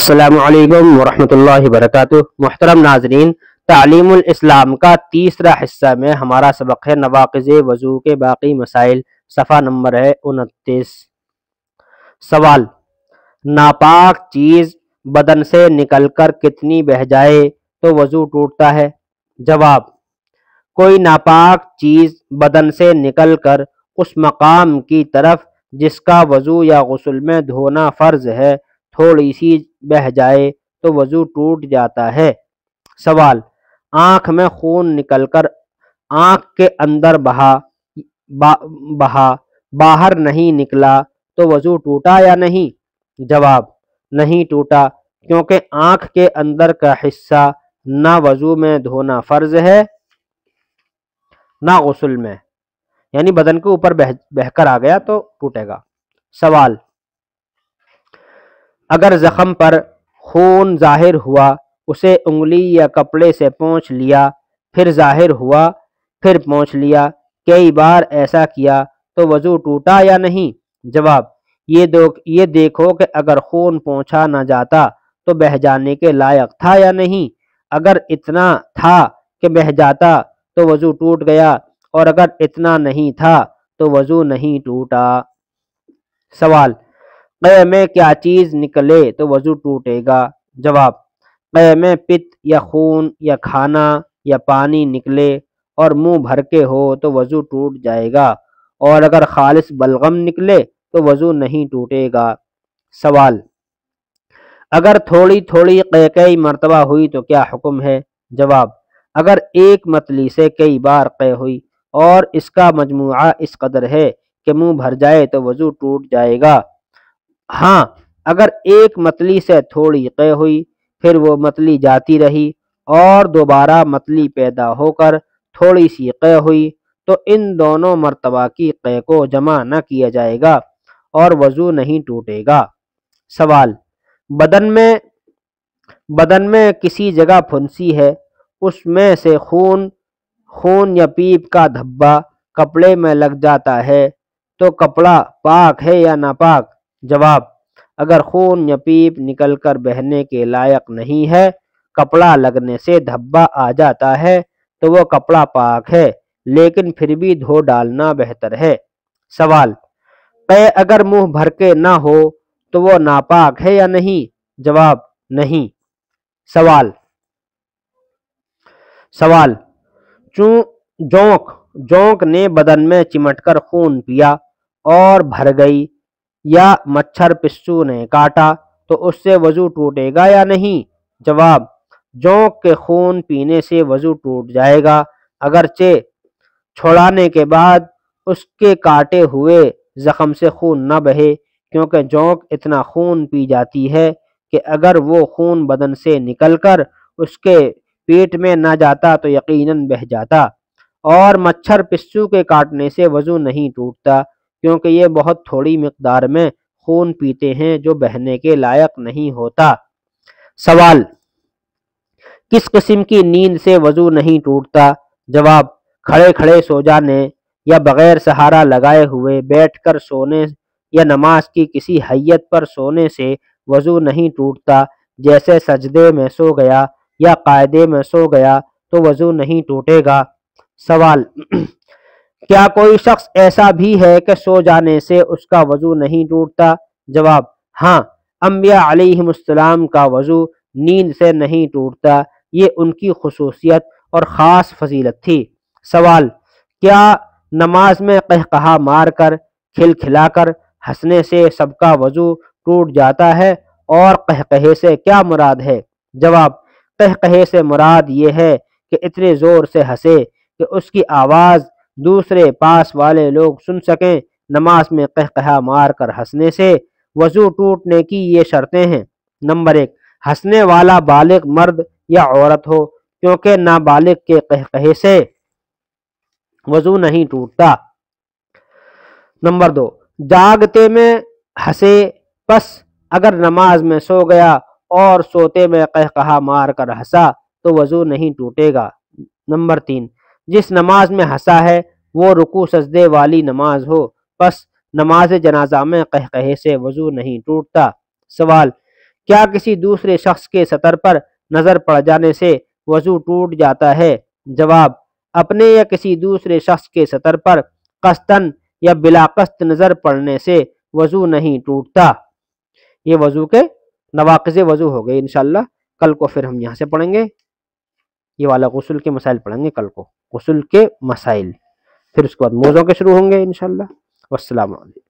السلام علیکم ورحمۃ اللہ وبرکاتہ۔ محترم ناظرین، تعلیم الاسلام کا تیسرا حصہ میں ہمارا سبق ہے نواقض وضو کے باقی مسائل، صفحہ نمبر ہے 29۔ سوال: ناپاک چیز بدن سے نکل کر کتنی بہہ جائے تو وضو ٹوٹتا ہے؟ جواب: کوئی ناپاک چیز بدن سے نکل کر اس مقام کی طرف جس کا وضو یا غسل میں دھونا فرض ہے تھوڑی سی بہہ جائے تو وضو ٹوٹ جاتا ہے۔ سوال: آنکھ میں خون نکل کر آنکھ کے اندر بہا باہر نہیں نکلا تو وضو ٹوٹا یا نہیں؟ جواب: نہیں ٹوٹا، کیونکہ آنکھ کے اندر کا حصہ نہ وضو میں دھونا فرض ہے نہ غسل میں، یعنی بدن کے اوپر بہہ کر آ گیا تو ٹوٹے گا۔ سوال: اگر زخم پر خون ظاہر ہوا، اسے انگلی یا کپڑے سے پونچھ لیا، پھر ظاہر ہوا، پھر پونچھ لیا، کئی بار ایسا کیا تو وضو ٹوٹا یا نہیں؟ جواب: یہ دیکھو کہ اگر خون پونچھا نہ جاتا تو بہہ جانے کے لائق تھا یا نہیں۔ اگر اتنا تھا کہ بہہ جاتا تو وضو ٹوٹ گیا، اور اگر اتنا نہیں تھا تو وضو نہیں ٹوٹا۔ سوال: قے میں کیا چیز نکلے تو وضو ٹوٹے گا؟ جواب: قے میں پت یا خون یا کھانا یا پانی نکلے اور منہ بھر کے ہو تو وضو ٹوٹ جائے گا، اور اگر خالص بلغم نکلے تو وضو نہیں ٹوٹے گا۔ سوال: اگر تھوڑی تھوڑی قے کئی مرتبہ ہوئی تو کیا حکم ہے؟ جواب: اگر ایک متلی سے کئی بار قے ہوئی اور اس کا مجموعہ اس قدر ہے کہ منہ بھر جائے تو وضو ٹوٹ جائے گا۔ ہاں، اگر ایک متلی سے تھوڑی قے ہوئی، پھر وہ متلی جاتی رہی اور دوبارہ متلی پیدا ہو کر تھوڑی سی قے ہوئی تو ان دونوں مرتبہ کی قے کو جمع نہ کیا جائے گا اور وضو نہیں ٹوٹے گا۔ سوال: بدن میں کسی جگہ پھنسی ہے، اس میں سے خون یا پیپ کا دھبا کپڑے میں لگ جاتا ہے تو کپڑا پاک ہے یا ناپاک؟ جواب: اگر خون یا پیپ نکل کر بہنے کے لائق نہیں ہے، کپڑا لگنے سے دھبا آ جاتا ہے تو وہ کپڑا پاک ہے، لیکن پھر بھی دھو ڈالنا بہتر ہے۔ سوال: قے اگر منہ بھر کے نہ ہو تو وہ ناپاک ہے یا نہیں؟ جواب: نہیں۔ سوال: جونک نے بدن میں چمٹ کر خون پیا اور بھر گئی، یا مچھر پسو نے کاٹا تو اس سے وضو ٹوٹے گا یا نہیں؟ جواب: جونک کے خون پینے سے وضو ٹوٹ جائے گا، اگرچہ چھڑانے کے بعد اس کے کاٹے ہوئے زخم سے خون نہ بہے، کیونکہ جونک اتنا خون پی جاتی ہے کہ اگر وہ خون بدن سے نکل کر اس کے پیٹ میں نہ جاتا تو یقیناً بہہ جاتا۔ اور مچھر پسو کے کاٹنے سے وضو نہیں ٹوٹتا، کیونکہ یہ بہت تھوڑی مقدار میں خون پیتے ہیں جو بہنے کے لائق نہیں ہوتا۔ سوال: کس قسم کی نیند سے وضو نہیں ٹوٹتا؟ جواب: کھڑے کھڑے سو جانے یا بغیر سہارا لگائے ہوئے بیٹھ کر سونے یا نماز کی کسی حیت پر سونے سے وضو نہیں ٹوٹتا، جیسے سجدے میں سو گیا یا قاعدے میں سو گیا تو وضو نہیں ٹوٹے گا۔ سوال: کیا کوئی شخص ایسا بھی ہے کہ سو جانے سے اس کا وضو نہیں ٹوٹتا؟ جواب: ہاں، انبیاء علیہم السلام کا وضو نیند سے نہیں ٹوٹتا، یہ ان کی خصوصیت اور خاص فضیلت تھی۔ سوال: کیا نماز میں قہقہا مار کر، کھلکھلا کر ہنسنے سے سب کا وضو ٹوٹ جاتا ہے، اور قہقہے سے کیا مراد ہے؟ جواب: قہقہے سے مراد یہ ہے کہ اتنے زور سے ہنسے کہ اس کی آواز دوسرے پاس والے لوگ سن سکیں۔ نماز میں قہقہا مار کر ہنسنے سے وضو ٹوٹنے کی یہ شرطیں ہیں: نمبر 1، ہنسنے والا بالغ مرد یا عورت ہو، کیونکہ نابالغ کے قہقہے سے وضو نہیں ٹوٹتا۔ نمبر 2، جاگتے میں ہنسے، پس اگر نماز میں سو گیا اور سوتے میں قہقہا مار کر ہنسا تو وضو نہیں ٹوٹے گا۔ نمبر 3، جس نماز میں ہنسا ہے وہ رکوع سجدے والی نماز ہو، پس نماز جنازہ میں قہقہے سے وضو نہیں ٹوٹتا۔ سوال: کیا کسی دوسرے شخص کے سطر پر نظر پڑ جانے سے وضو ٹوٹ جاتا ہے؟ جواب: اپنے یا کسی دوسرے شخص کے سطر پر قصداً یا بلا قصد نظر پڑنے سے وضو نہیں ٹوٹتا۔ یہ وضو کے نواقض وضو ہو گئے۔ انشاءاللہ کل کو پھر ہم یہاں سے پڑھیں گے، یہ والا غسل کے مسائل پڑھیں گے کل کو، غسل کے مسائل، پھر اس کے بعد موضوع کے شروع ہوں گے انشاءاللہ۔ والسلام علیکم۔